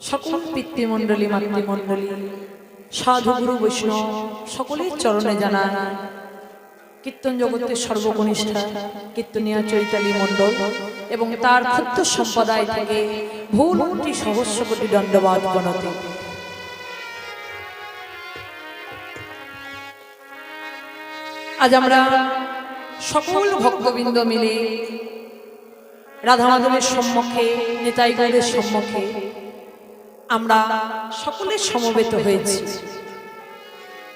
সকল পিতৃমণ্ডলী মাতৃমণ্ডলী সাধুগুরু বৈষ্ণব সকলের চরণে জানান কীর্তন জগতের সর্বকনিষ্ঠা কীর্তনিয়া চৈতালি মণ্ডল এবং তার ক্ষুদ্র সম্প্রদায় থেকে ভুল কোটি সহস্র কোটি দণ্ডবাদ প্রণতি। আজ আমরা সকল ভক্তবৃন্দ মিলে রাধা মাধবের সম্মুখে নিতাই গৌরের সম্মুখে আমরা সকলে সমবেত হয়েছি।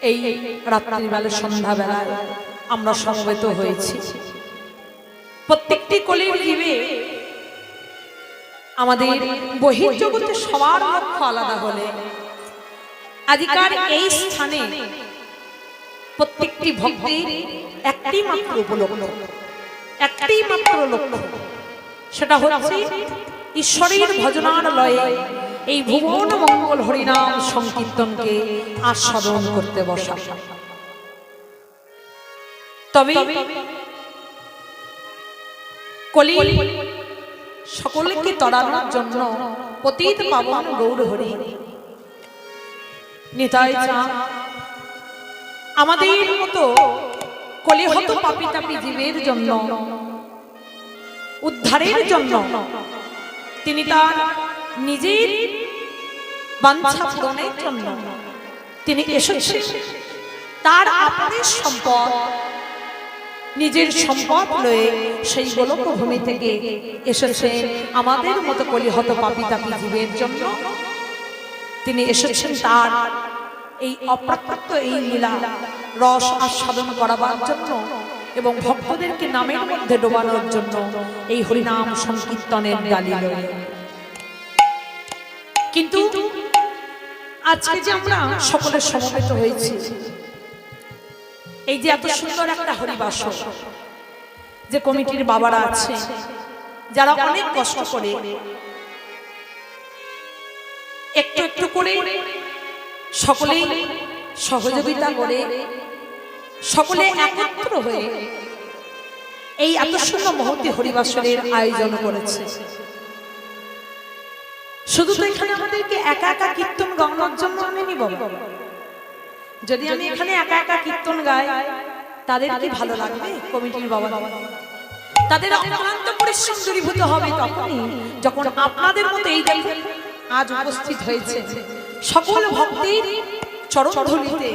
এই রাত্রিবেলা সন্ধ্যাবেলায় আমরা সমবেত হয়েছি। প্রত্যেকটি কলির জীবে আমাদের বহির্জগতে সবার লক্ষ্য আলাদা হলে আজকার এই স্থানে প্রত্যেকটি ভক্তের একটি মাত্র উপলক্ষ, একটি মাত্র লক্ষ্য, সেটা হচ্ছে ঈশ্বরের ভজনালয়ে এই ভুবন মঙ্গল হরিনাম সংকীর্তনকে আস্বাদন করতে বসা। তবে কলি সকলকে তড়ানোর জন্য পতিত পাবন গৌর হরি নিতাই চাঁদ আমাদের মতো কলিহত পাপী তাপী জীবের জন্য উদ্ধারের জন্য তিনি তার নিজের বাঞ্ছা পূরণের জন্য তিনি এসেছেন। তার আপনার সম্পদ, নিজের সম্পদ লয়ে সেই গোলক ভূমি থেকে এসেছেন আমাদের মতো কলিহত পাপী তাপী জীবের জন্য। তিনি এসেছেন তার এই অপ্রাপ্ত এই লীলা রস আস্বাদন করাবার জন্য এবং ভক্তদেরকে নামের মধ্যে ডোবানোর জন্য এই হরিনাম সংকীর্তনের ডালি লয়ে। কিন্তু আজকে যে আমরা সকলে সমবেত হয়েছি, এই যে এত সুন্দর একটা হরিবাস, যে কমিটির বাবারা আছে যারা অনেক কষ্ট করে একটু একটু করে সকলেই সহযোগিতা করে সকলে একত্র হয়ে এই এত সুন্দর মহতী হরিবাসরের আয়োজন করেছে। শুধু তো এখানে আমাদেরকে একা একা কীর্তন গাওয়ার জন্য আমি নিব। যদি আমি এখানে একা একা কীর্তন গাই তাদের কি ভালো লাগবে? কমিটির বাবা তাদের অক্লান্ত পরিশ্রম দূরীভূত হবে তখনই যখন আপনাদের মতো এই দেখুন আজ উপস্থিত হয়েছে সকল ভক্তের চরণধূলিতে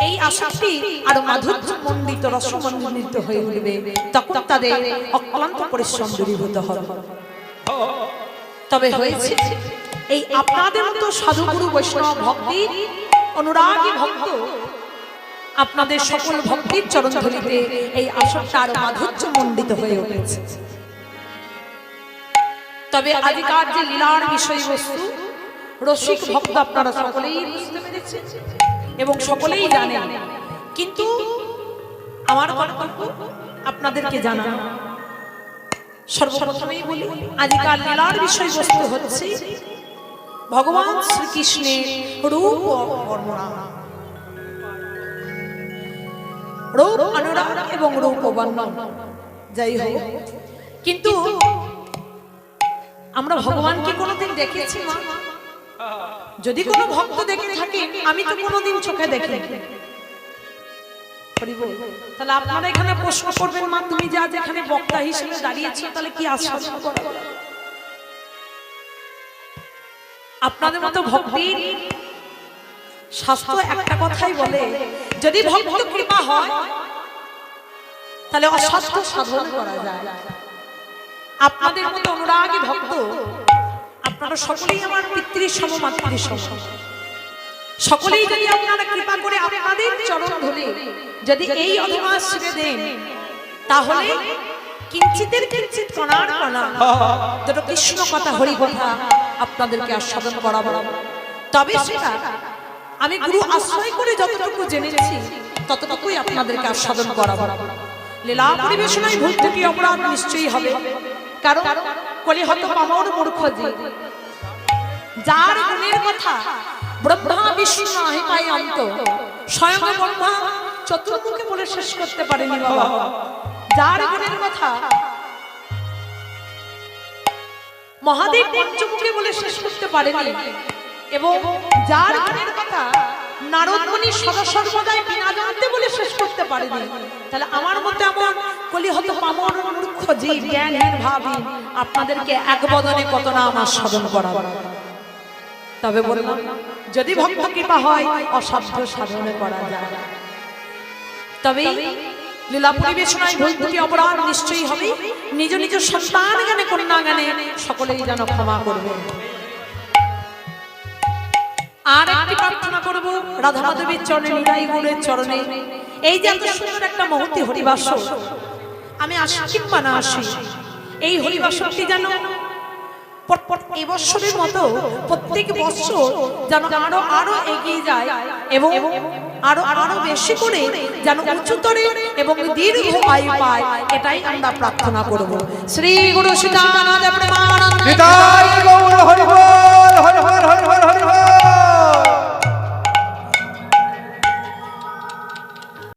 এই আসক্তি আর মাধুর্য মণ্ডিত রসমণ্ডিত হয়ে উঠবে, তখন তাদের অক্লান্ত পরিশ্রম দূরীভূত হবে। তবে হয়েছে এই আপনাদের মতো সাধুগুরু বৈষ্ণব ভক্তির অনুরাগী ভক্ত আপনাদের সকল ভক্তির চরণধূলিতে এই আসক্তি আর মাধুর্য মণ্ডিত হয়ে উঠেছে। তবে আজকার যে লীলার বিষয়বস্তু রসিক ভক্ত আপনারা সকলেই বুঝতে পেরেছেন এবং সকলেই জানেন, কিন্তু আমার কর্তব্য আপনাদেরকে জানানো। সর্বপ্রথমেই বলি আজকাল লীলার বিষয়বস্তু হচ্ছে ভগবান শ্রীকৃষ্ণের রূপ বর্ণনা, রূপ অনুরাগ এবং রূপ বর্ণনা। যাই হোক, কিন্তু আমরা ভগবানকে কোনোদিন দেখেছি মা? যদি কোনো ভক্ত দেখে থাকে, আমি তো কোনোদিন চোখে দেখি, তাহলে আপনারা এখানে প্রশ্ন করবেন মা তুমি যা যেখানে বক্তা হিসেবে দাঁড়িয়েছো তাহলে কি আস্বাদন করো? আপনাদের মতো ভক্তির শাস্ত্র একটা কথাই বলে, যদি ভক্ত কৃপা হয় তাহলে অসাধ্য সাধন করা যায়। আপনাদের মতো অনুরাগী ভক্ত আপনারা সকলেই আমার পিতৃ সম মাতৃ সম, সকলেই যদি আপনারা কৃপা করে আপনাদের চরণ ধরে যদি এই অধমাস ছেড়ে দেন, তাহলে কিঞ্চিতের কিঞ্চিত কণার কণা দুটো কৃষ্ণ কথা হরি কথা আপনাদেরকে আস্বাদন করাবো। তবে সেটা আমি গুরু আশ্রয় করে যতটুকু জেনেছি ততটুকুই আপনাদেরকে আস্বাদন করাবো। লীলা পরিবেশনায় ভুল ত্রুটি অপরাধ নিশ্চয়ই হবে, কারণ কলিহত পামর মূর্খ জীব যার গুণের কথা ব্রহ্মা বিষ্ণু নাহি পাই অন্ত, স্বয়ং ব্রহ্মা চতুর্মুখে বলে শেষ করতে পারেনি বাবা। যার গুণের কথা মহাদেব পঞ্চমুখে বলে শেষ করতে পারেনি, এবং যার গানের কথা নারদ মুনি সর্বদাই বিনা জানতে বলে শেষ করতে পারেনি, তাহলে আমার মতে এমন কলিহত পামর মূর্খ জীব জ্ঞানহীন ভাবি আপনাদেরকে এক বদনে কত না আমার স্মরণ করাবো। তবে বললাম যদি ভক্ত কৃপা হয় অসাধ্য সাধনে করা যায়। তবে লীলা পরিবেশনায় ভুল ত্রুটি অপরাধ নিশ্চয়ই হবে। নিজ নিজ সন্তান জ্ঞানে কন্যা জ্ঞানে সকলেই যেন ক্ষমা করবে। আর একটি প্রার্থনা করব রাধা মাধবীর চরণে, নিতাই গৌরের চরণে। এই যে এত সুন্দর একটা মহতি হরিবাস, আমি আসি কিংবা না আসি, এই হরিবাসটি যেন এবছরের মতো প্রত্যেক বছর যেন আরো আরো এগিয়ে যায় এবং আরো আরো বেশি করে যেন উচ্চতরে এবং দীর্ঘ আয়ু পায়, এটাই আমরা প্রার্থনা করব। শ্রী গুরু সীতানাথ প্রেমানন্দ।